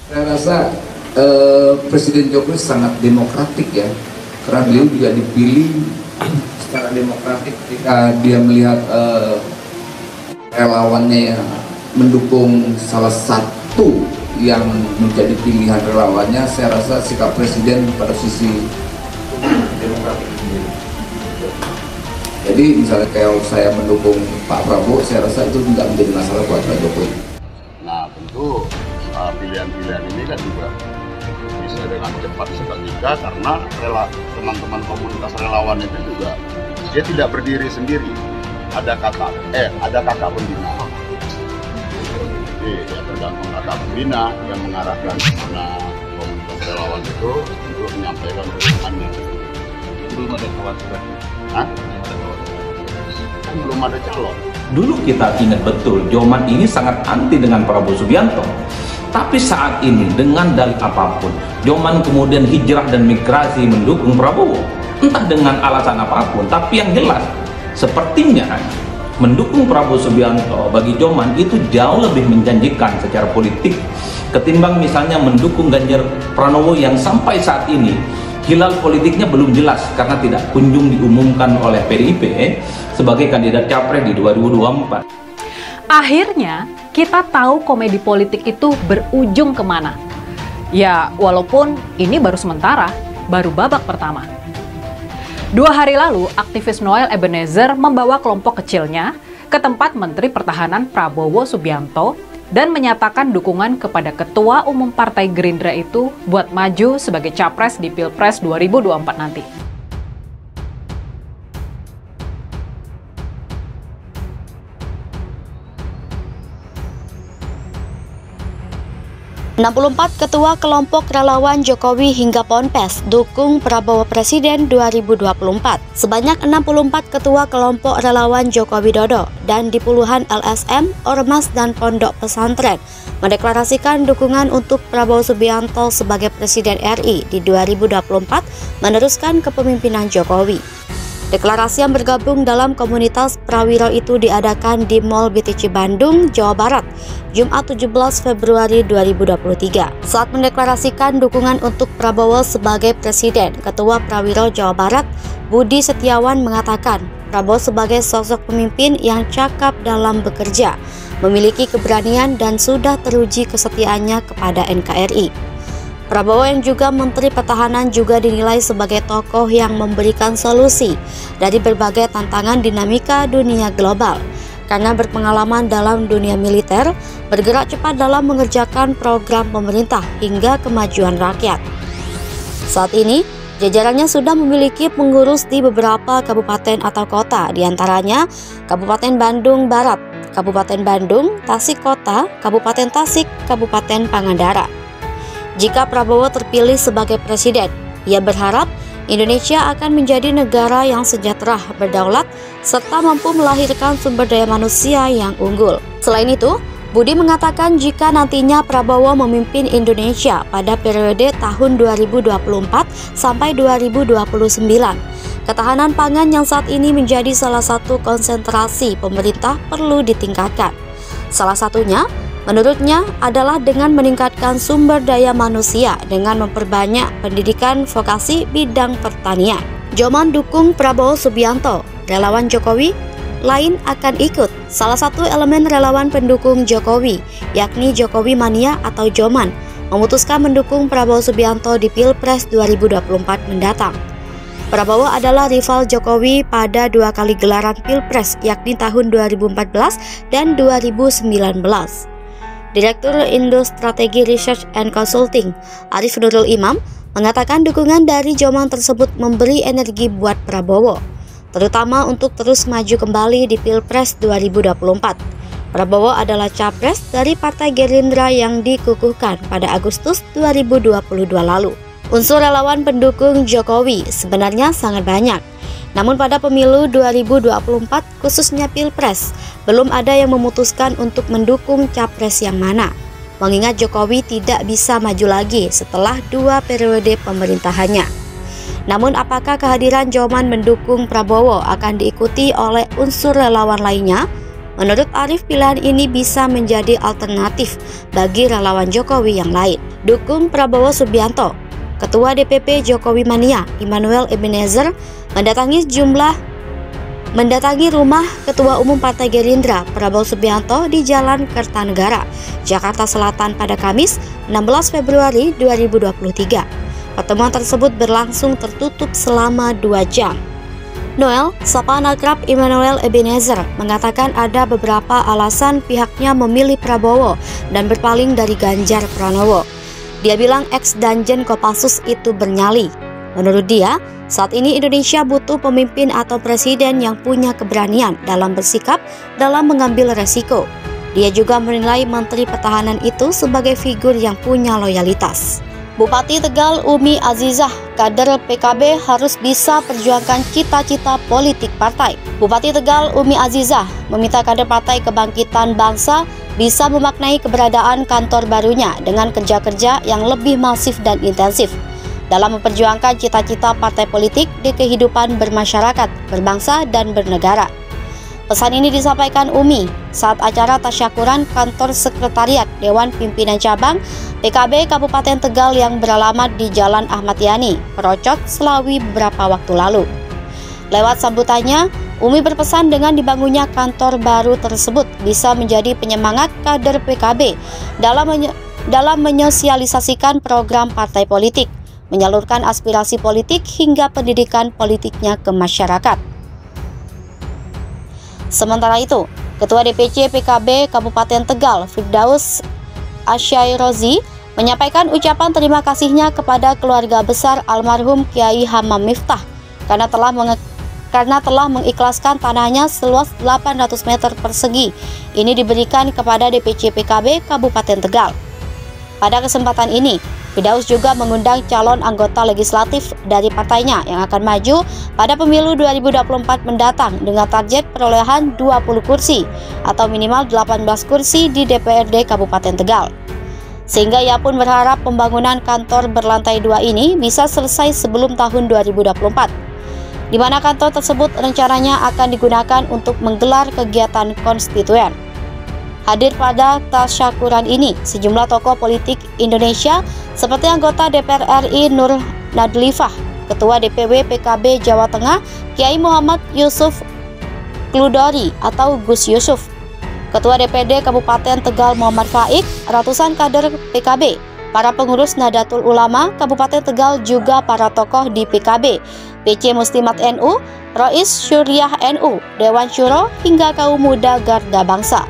Saya rasa Presiden Jokowi sangat demokratik ya, karena beliau juga dipilih secara demokratik ketika dia melihat relawannya yang mendukung salah satu yang menjadi pilihan relawannya. Saya rasa sikap Presiden pada sisi demokratik sendiri. Jadi misalnya kalau saya mendukung Pak Prabowo, saya rasa itu tidak menjadi masalah buat Pak Jokowi. Nah tentu pilihan-pilihan ini kan juga bisa dengan cepat seketika, karena teman-teman komunitas relawan itu juga dia tidak berdiri sendiri, ada kakak pembina. Jadi ya tergantung kakak pembina yang mengarahkan mana komunitas relawan itu untuk menyampaikan dukungannya. Belum ada kewajiban. Hah? Kan belum ada calon. Dulu kita ingat betul, Joman ini sangat anti dengan Prabowo Subianto. Tapi saat ini dengan dalih apapun, Joman kemudian hijrah dan migrasi mendukung Prabowo. Entah dengan alasan apapun, tapi yang jelas sepertinya mendukung Prabowo Subianto bagi Joman itu jauh lebih menjanjikan secara politik ketimbang misalnya mendukung Ganjar Pranowo yang sampai saat ini hilal politiknya belum jelas karena tidak kunjung diumumkan oleh PDIP sebagai kandidat capres di 2024. Akhirnya kita tahu komedi politik itu berujung kemana. Ya walaupun ini baru sementara, baru babak pertama. 2 hari lalu, aktivis Noel Ebenezer membawa kelompok kecilnya ke tempat Menteri Pertahanan Prabowo Subianto dan menyatakan dukungan kepada Ketua Umum Partai Gerindra itu buat maju sebagai capres di Pilpres 2024 nanti. 64 ketua kelompok relawan Jokowi hingga Ponpes dukung Prabowo Presiden 2024. Sebanyak 64 ketua kelompok relawan Joko Widodo dan di puluhan LSM, ormas dan pondok pesantren mendeklarasikan dukungan untuk Prabowo Subianto sebagai Presiden RI di 2024 meneruskan kepemimpinan Jokowi. Deklarasi yang bergabung dalam komunitas Prawiro itu diadakan di Mall BTC Bandung, Jawa Barat, Jumat 17 Februari 2023. Saat mendeklarasikan dukungan untuk Prabowo sebagai Presiden, Ketua Prawiro Jawa Barat, Budi Setiawan mengatakan, Prabowo sebagai sosok pemimpin yang cakap dalam bekerja, memiliki keberanian dan sudah teruji kesetiaannya kepada NKRI. Prabowo yang juga Menteri Pertahanan juga dinilai sebagai tokoh yang memberikan solusi dari berbagai tantangan dinamika dunia global karena berpengalaman dalam dunia militer, bergerak cepat dalam mengerjakan program pemerintah hingga kemajuan rakyat. Saat ini, jajarannya sudah memiliki pengurus di beberapa kabupaten atau kota, diantaranya Kabupaten Bandung Barat, Kabupaten Bandung, Tasik Kota, Kabupaten Tasik, Kabupaten Pangandaran. Jika Prabowo terpilih sebagai presiden, ia berharap Indonesia akan menjadi negara yang sejahtera, berdaulat, serta mampu melahirkan sumber daya manusia yang unggul. Selain itu, Budi mengatakan jika nantinya Prabowo memimpin Indonesia pada periode tahun 2024 sampai 2029, ketahanan pangan yang saat ini menjadi salah satu konsentrasi pemerintah perlu ditingkatkan. Salah satunya, menurutnya adalah dengan meningkatkan sumber daya manusia dengan memperbanyak pendidikan vokasi bidang pertanian. Joman dukung Prabowo Subianto, relawan Jokowi lain akan ikut. Salah satu elemen relawan pendukung Jokowi, yakni Jokowi Mania atau Joman, memutuskan mendukung Prabowo Subianto di Pilpres 2024 mendatang. Prabowo adalah rival Jokowi pada 2 kali gelaran Pilpres, yakni tahun 2014 dan 2019. Direktur Indo Strategi Research and Consulting, Arif Nurul Imam, mengatakan dukungan dari Joman tersebut memberi energi buat Prabowo, terutama untuk terus maju kembali di Pilpres 2024. Prabowo adalah capres dari Partai Gerindra yang dikukuhkan pada Agustus 2022 lalu. Unsur relawan pendukung Jokowi sebenarnya sangat banyak. Namun pada pemilu 2024 khususnya Pilpres, belum ada yang memutuskan untuk mendukung capres yang mana. Mengingat Jokowi tidak bisa maju lagi setelah 2 periode pemerintahannya. Namun apakah kehadiran Joman mendukung Prabowo akan diikuti oleh unsur relawan lainnya? Menurut Arief, pilihan ini bisa menjadi alternatif bagi relawan Jokowi yang lain. Dukung Prabowo Subianto. Ketua DPP Jokowi Mania, Immanuel Ebenezer, mendatangi rumah Ketua Umum Partai Gerindra, Prabowo Subianto di Jalan Kertanegara, Jakarta Selatan pada Kamis 16 Februari 2023. Pertemuan tersebut berlangsung tertutup selama 2 jam. Noel, sapaan akrab Immanuel Ebenezer, mengatakan ada beberapa alasan pihaknya memilih Prabowo dan berpaling dari Ganjar Pranowo. Dia bilang ex-Danjen Kopassus itu bernyali. Menurut dia, saat ini Indonesia butuh pemimpin atau presiden yang punya keberanian dalam bersikap dalam mengambil resiko. Dia juga menilai Menteri Pertahanan itu sebagai figur yang punya loyalitas. Bupati Tegal Umi Azizah, kader PKB harus bisa perjuangkan cita-cita politik partai. Bupati Tegal Umi Azizah meminta kader Partai Kebangkitan Bangsa bisa memaknai keberadaan kantor barunya dengan kerja-kerja yang lebih masif dan intensif dalam memperjuangkan cita-cita partai politik di kehidupan bermasyarakat, berbangsa, dan bernegara. Pesan ini disampaikan Umi saat acara tasyakuran kantor sekretariat Dewan Pimpinan Cabang PKB Kabupaten Tegal yang beralamat di Jalan Ahmad Yani, Perocot, Selawi beberapa waktu lalu. Lewat sambutannya, Umi berpesan dengan dibangunnya kantor baru tersebut bisa menjadi penyemangat kader PKB dalam menyosialisasikan program partai politik, menyalurkan aspirasi politik hingga pendidikan politiknya ke masyarakat. Sementara itu, Ketua DPC PKB Kabupaten Tegal, Firdaus Asyairozi, menyampaikan ucapan terima kasihnya kepada keluarga besar almarhum Kiai Hamam Miftah karena telah mengikhlaskan tanahnya seluas 800 meter persegi. Ini diberikan kepada DPC PKB Kabupaten Tegal. Pada kesempatan ini, Firdaus juga mengundang calon anggota legislatif dari partainya yang akan maju pada pemilu 2024 mendatang dengan target perolehan 20 kursi atau minimal 18 kursi di DPRD Kabupaten Tegal. Sehingga ia pun berharap pembangunan kantor berlantai 2 ini bisa selesai sebelum tahun 2024, di mana kantor tersebut rencananya akan digunakan untuk menggelar kegiatan konstituen. Hadir pada tasyakuran ini sejumlah tokoh politik Indonesia seperti anggota DPR RI Nur Nadlifah, Ketua DPW PKB Jawa Tengah Kiai Muhammad Yusuf Kludori atau Gus Yusuf, Ketua DPD Kabupaten Tegal Muhammad Faik, ratusan kader PKB, para pengurus Nahdlatul Ulama Kabupaten Tegal, juga para tokoh di PKB, PC Muslimat NU, Rois Syuriah NU, Dewan Syuro, hingga kaum muda Garda Bangsa.